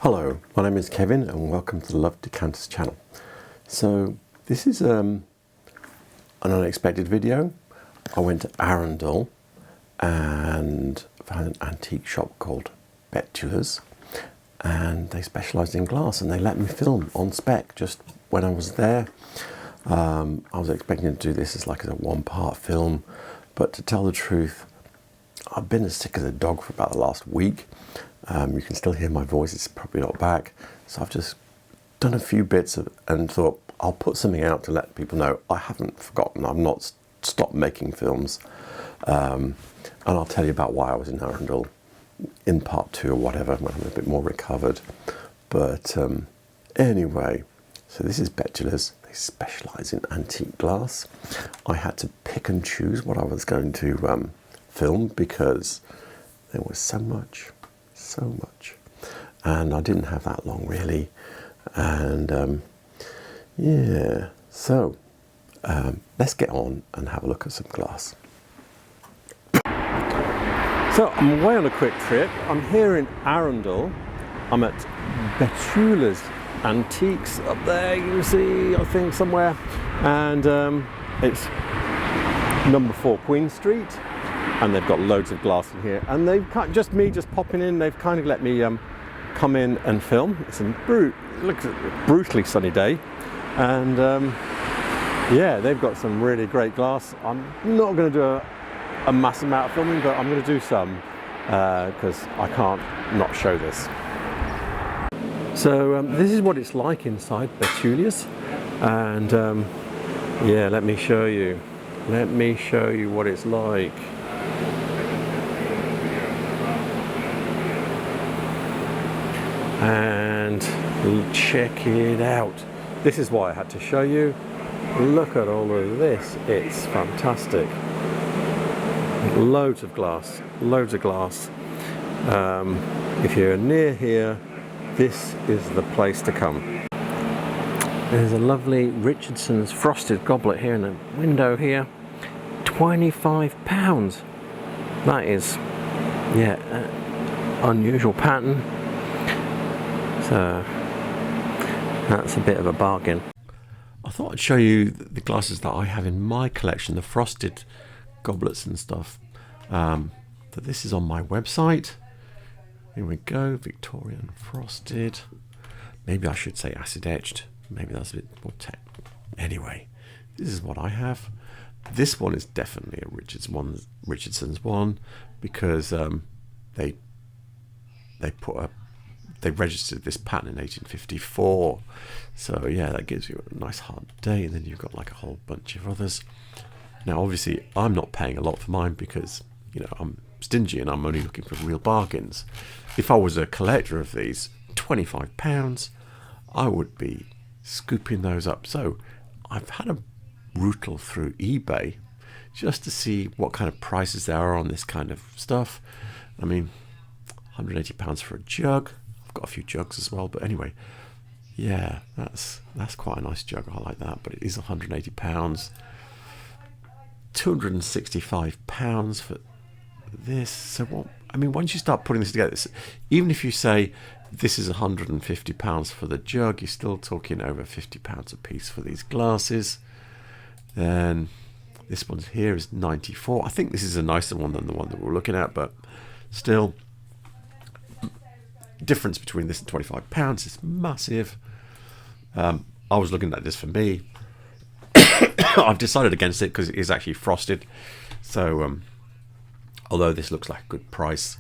Hello, my name is Kevin and welcome to the Love Decanters channel. So this is an unexpected video. I went to Arundel and found an antique shop called Betulas, and they specialise in glass, and they let me film on spec just when I was there. I was expecting to do this as like a one-part film, but to tell the truth, I've been as sick as a dog for about the last week. You can still hear my voice, it's probably not back. So I've just done a few bits and thought I'll put something out to let people know I haven't forgotten, I've not stopped making films. And I'll tell you about why I was in Arundel in part 2 or whatever, when I'm a bit more recovered. But anyway, so this is Betulas. They specialise in antique glass. I had to pick and choose what I was going to film because there was so much, and I didn't have that long really. And yeah, so let's get on and have a look at some glass. So I'm away on a quick trip. I'm here in Arundel. I'm at Betulas Antiques up there, you can see, I think, somewhere. And it's number 4 Queen Street. And they've got loads of glass in here. And they've just popping in, they've kind of let me come in and film. It's a brutally sunny day. And yeah, they've got some really great glass. I'm not going to do a massive amount of filming, but I'm going to do some because I can't not show this. So this is what it's like inside Betulas, and yeah, let me show you what it's like. And check it out. This is why I had to show you. Look at all of this, it's fantastic. Loads of glass. If you're near here, this is the place to come. There's a lovely Richardson's frosted goblet here in the window here. £25. That is, yeah, unusual pattern. So that's a bit of a bargain. I thought I'd show you the glasses that I have in my collection, the frosted goblets and stuff. But this is on my website. Here we go, Victorian frosted. Maybe I should say acid etched. Maybe that's a bit more tech. Anyway, this is what I have. This one is definitely a Richardson's one because they registered this pattern in 1854. So yeah, that gives you a nice hard day, and then you've got like a whole bunch of others. Now obviously I'm not paying a lot for mine because, you know, I'm stingy and I'm only looking for real bargains. If I was a collector of these, £25, I would be scooping those up. So I've had a rootle through eBay just to see what kind of prices there are on this kind of stuff. I mean, £180 for a jug. I've got a few jugs as well, but anyway, yeah, that's quite a nice jug. I like that, but it is £180. £265 for this. So what? I mean, once you start putting this together, even if you say this is £150 for the jug, you're still talking over £50 a piece for these glasses. Then this one here is £94. I think this is a nicer one than the one that we're looking at, but still, difference between this and £25 is massive. I was looking at this for me. I've decided against it because it is actually frosted. So although this looks like a good price,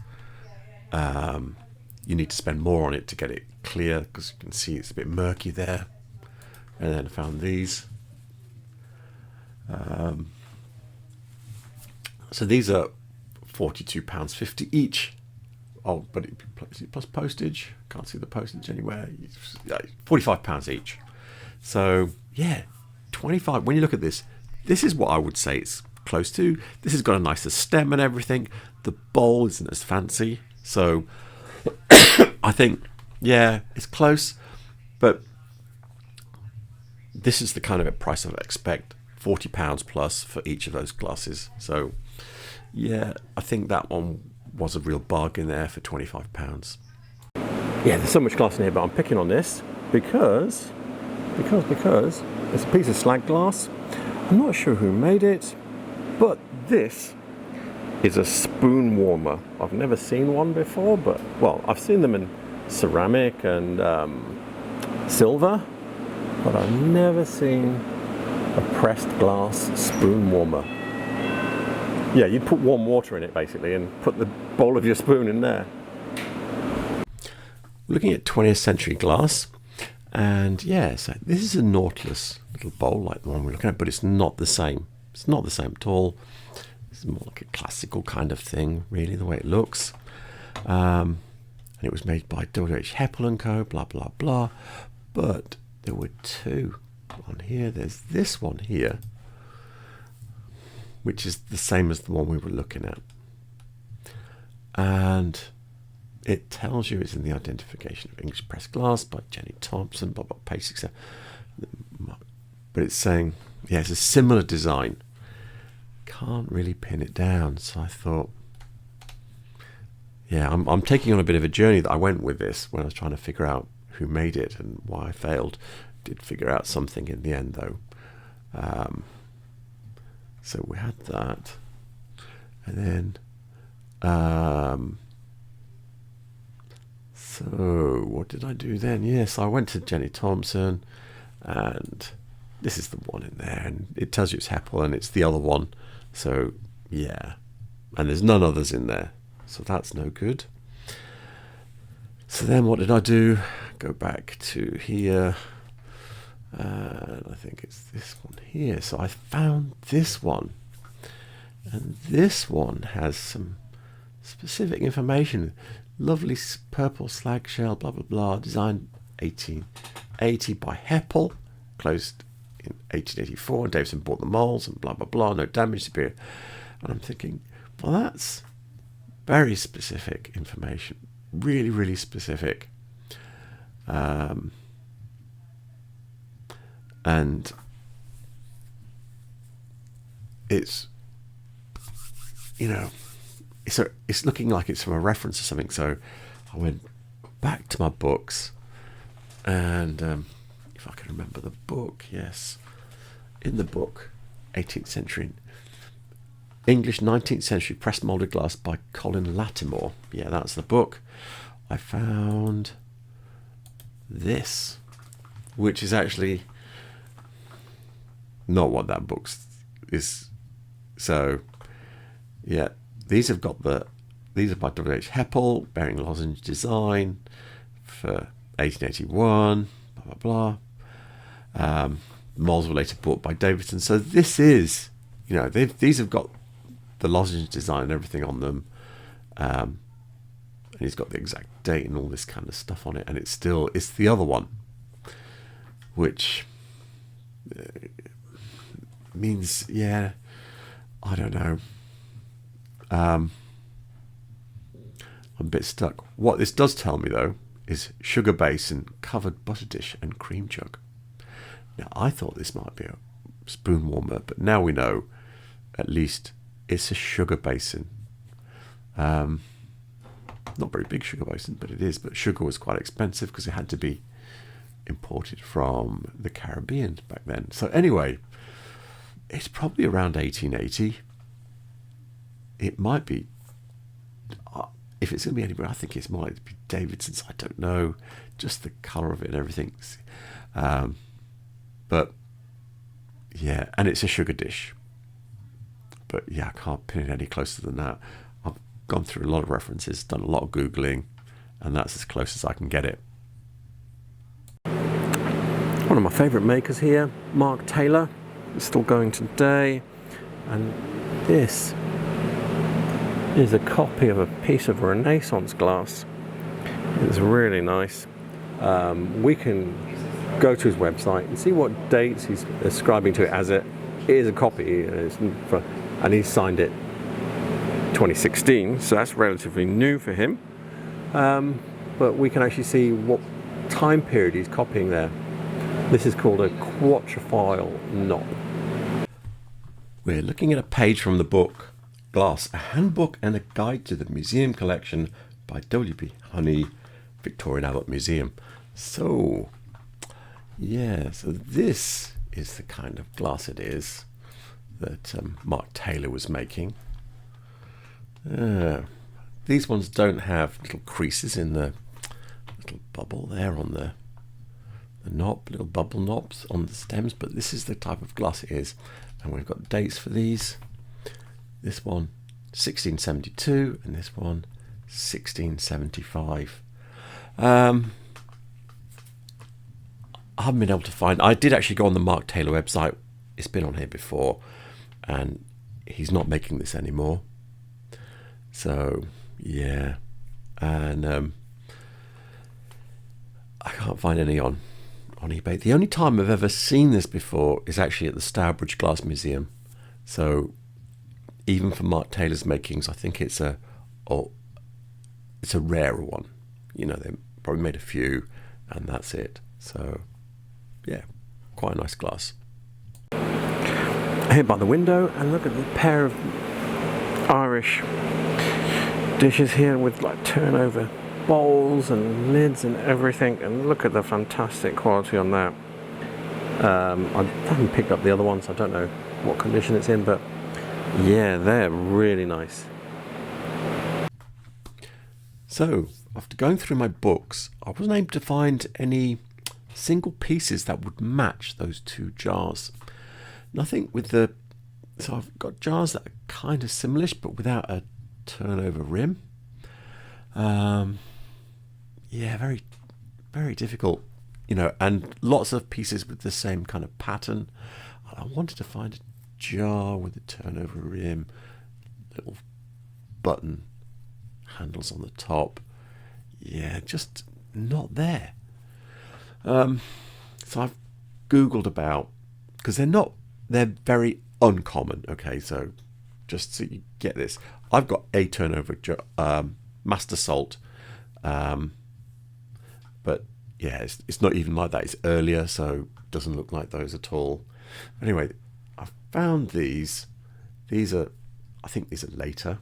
you need to spend more on it to get it clear, because you can see it's a bit murky there. And then I found these. So these are £42.50 each. Oh, but is it plus postage? Can't see the postage anywhere. £45 each. So yeah, 25. When you look at this, this is what I would say it's close to. This has got a nicer stem and everything. The bowl isn't as fancy, so I think, yeah, it's close. But this is the kind of a price I would expect. £40 plus for each of those glasses. So yeah, I think that one was a real bargain there for £25. Yeah, there's so much glass in here, but I'm picking on this because it's a piece of slag glass. I'm not sure who made it, but this is a spoon warmer. I've never seen one before, but, well, I've seen them in ceramic and silver, but I've never seen a pressed glass spoon warmer. Yeah, you'd put warm water in it basically and put the bowl of your spoon in there. Looking at 20th century glass, and yeah, so this is a Nautilus little bowl like the one we're looking at, but it's not the same. It's not the same at all. It's more like a classical kind of thing, really, the way it looks. And it was made by W.H. Heppel & Co., blah, blah, blah. But there were two on here. There's this one here, which is the same as the one we were looking at. And it tells you it's in the identification of English pressed glass by Jenny Thompson, blah, blah, page 6. But it's saying, yeah, it's a similar design. Can't really pin it down. So I thought, yeah, I'm taking on a bit of a journey that I went with this when I was trying to figure out who made it and why I failed. Did figure out something in the end, though. So we had that. And then... So, what did I do then? Yes, I went to Jenny Thompson, and this is the one in there, and it tells you it's Heppel, and it's the other one. So, yeah, and there's none others in there, so that's no good. So then what did I do? Go back to here, and I think it's this one here. So I found this one, and this one has some specific information. Lovely purple slag shell, blah, blah, blah, designed 1880 by Heppel, closed in 1884, and Davison bought the molds, and blah, blah, blah, no damage, superior. And I'm thinking, well, that's very specific information, really, really specific. And it's, you know, it's looking like it's from a reference or something. So I went back to my books, and if I can remember the book, yes, in the book, 18th century English 19th century press-moulded glass by Colin Lattimore. Yeah, that's the book. I found this, which is actually not what that book is. So, yeah. These are by W.H. Heppel, bearing lozenge design for 1881, blah, blah, blah. Molds were later bought by Davidson. So this is, you know, these have got the lozenge design and everything on them. And he's got the exact date and all this kind of stuff on it. And it's the other one, which means, yeah, I don't know. I'm a bit stuck. What this does tell me, though, is sugar basin, covered butter dish, and cream jug. Now, I thought this might be a spoon warmer, but now we know, at least, it's a sugar basin. Not very big sugar basin, but it is. But sugar was quite expensive because it had to be imported from the Caribbean back then. So anyway, it's probably around 1880. It might be, if it's going to be anywhere, I think it's more likely to be Davidson's. I don't know, just the colour of it and everything. But yeah, and it's a sugar dish. But yeah, I can't pin it any closer than that. I've gone through a lot of references, done a lot of Googling, and that's as close as I can get it. One of my favourite makers here, Mark Taylor, is still going today, and this is a copy of a piece of Renaissance glass. It's really nice. We can go to his website and see what dates he's ascribing to it as it is a copy, and he signed it 2016, so that's relatively new for him. But we can actually see what time period he's copying there. This is called a quatrefoil knob. We're looking at a page from the book Glass, a handbook and a guide to the museum collection by W.B. Honey, Victorian Albert Museum. So, yeah, so this is the kind of glass it is that Mark Taylor was making. These ones don't have little creases in the little bubble there on the knob, little bubble knobs on the stems, but this is the type of glass it is. And we've got dates for these. This one 1672 and this one 1675. I haven't been able to find. I did actually go on the Mark Taylor website. It's been on here before, and he's not making this anymore. So yeah, and I can't find any on eBay. The only time I've ever seen this before is actually at the Stourbridge Glass Museum. So even for Mark Taylor's makings, I think it's a rarer one. You know, they probably made a few, and that's it. So yeah, quite a nice glass. Here by the window, and look at the pair of Irish dishes here with like turnover bowls and lids and everything, and look at the fantastic quality on that. I haven't picked up the other ones. I don't know what condition it's in, but yeah, they're really nice. So after going through my books, I wasn't able to find any single pieces that would match those two jars. Nothing with the, so I've got jars that are kind of similish but without a turnover rim. Yeah, very, very difficult, you know, and lots of pieces with the same kind of pattern. I wanted to find a jar with a turnover rim, little button handles on the top. Yeah, just not there. So I've Googled about, because they're very uncommon. Okay, so just so you get this, I've got a turnover Master Salt, but yeah, it's not even like that. It's earlier, so it doesn't look like those at all. Anyway, I found these. I think these are later.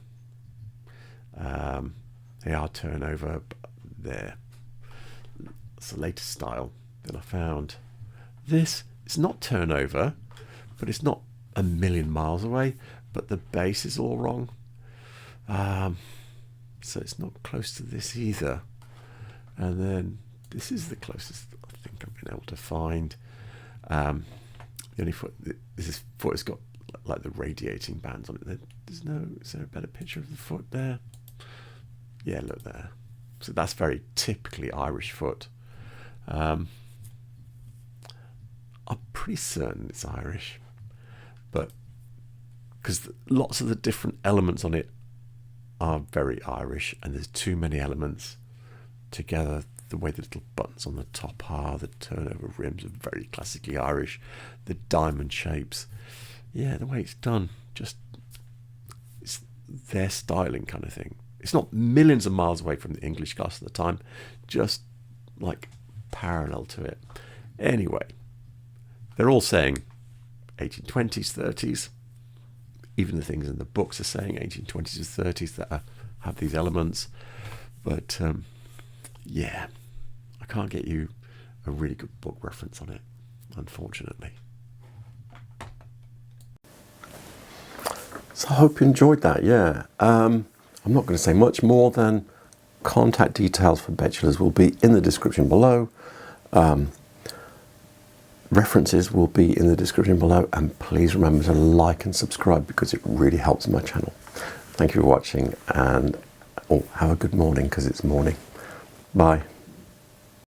They are turnover, but it's a later style. Then I found this. It's not turnover, but it's not a million miles away. But the base is all wrong. So it's not close to this either. And then this is the closest I think I've been able to find. The only foot, this foot has got like the radiating bands on it. Is there a better picture of the foot there? Yeah, look there. So that's very typically Irish foot. I'm pretty certain it's Irish, but because lots of the different elements on it are very Irish, and there's too many elements together. The way the little buttons on the top are, the turnover rims are very classically Irish, the diamond shapes, yeah, the way it's done, just it's their styling kind of thing. It's not millions of miles away from the English glass at the time, just like parallel to it. Anyway, they're all saying 1820s, 30s. Even the things in the books are saying 1820s to 30s that have these elements. But yeah, I can't get you a really good book reference on it, unfortunately. So I hope you enjoyed that, yeah. I'm not going to say much more than contact details for Betulas will be in the description below. References will be in the description below, and please remember to like and subscribe because it really helps my channel. Thank you for watching, and have a good morning because it's morning. Bye.